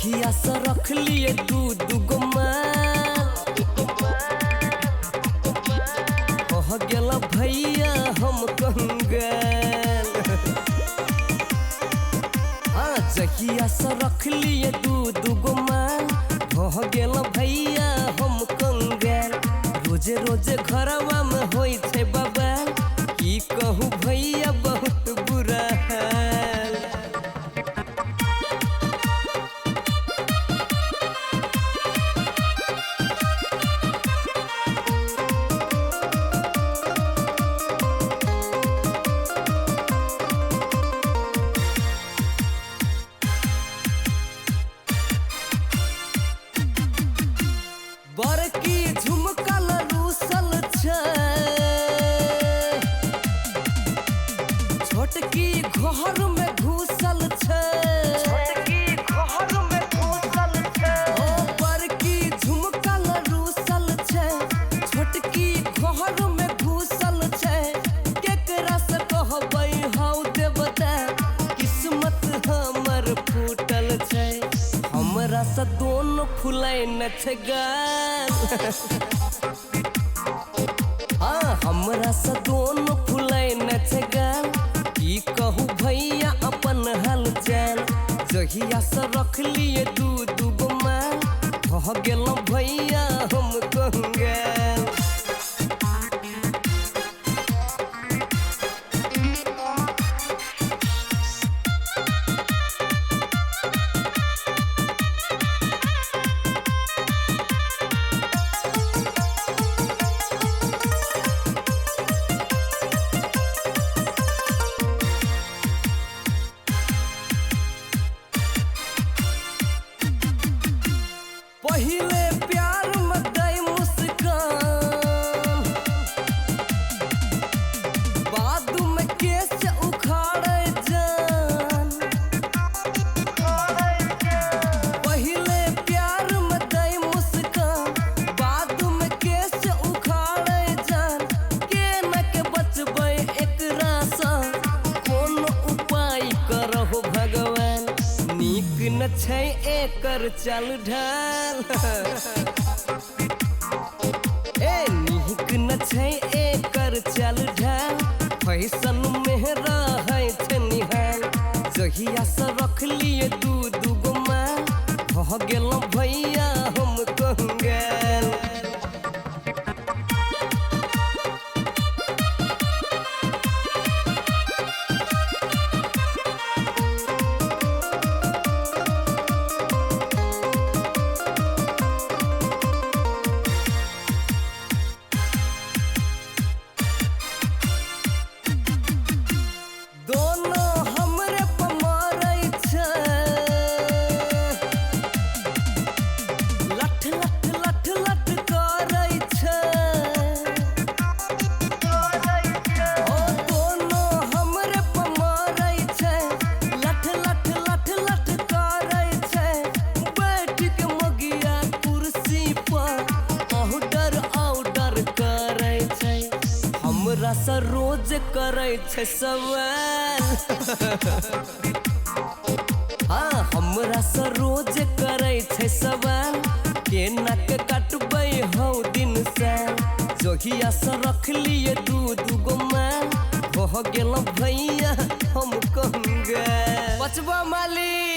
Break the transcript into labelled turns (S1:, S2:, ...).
S1: जहिया से रख लिए दू गो माल कह गेला भैया हम कंगाल। हाँ जहिया से रख लिए दू गो माल कह गेला भैया हम कंगाल। रोजे रोजे घरवा में होई छे बवाल की कहूँ भैया बहुत बुरा हाल। बड़की झुमका रूसल छे छोटकी घर में घुसल छे। ओ बड़की झुमका रूसल छे छोटकी घर में घुसल छे। केकरा से कहबै हाउ देवता किस्मत हमर फूटल छे। हमरा से दोनों फुलाय न छे गाल। हाँ हमरा से दोनों फुलाय न छे गाल की कहूँ भैया अपन हालचाल। जहिया से रख लिए दू गो माल कह गेलौं भैया हम कंगाल। पहिले प्यार में दई मुस्कान बाद में केस उखाड़े जान। पहिले प्यार में दई मुस्कान बाद में केस उखाड़े जान। के न के बचबै एकरा सँ कोनो उपाय करहो भगवान। नीक न छै एकर चाल ढाल। ए नीक न छै एकर चाल ढाल फैशन में रहै छै निहाल। जहिया से रख लिए दू गो माल कह गेलौं भैया हम कंगाल। दोनों हमरे पे मारै छे लठ लठ लठ लठ करै छे। ओ दोनों हमरे पे मारै छे लठ लठ लठ लठ करै छे। बैठ के मगिया कुर्सी पर ऑर्डर करै छे। हमरा से रोज करै छे सवाल। हाँ हमरा से रोज करै छे सवाल केना के कटबै हौ दिन साल। जहिया से रख लिए दू गो माल कह गेलौं भैया हम कंगाल। बचबा मालिक।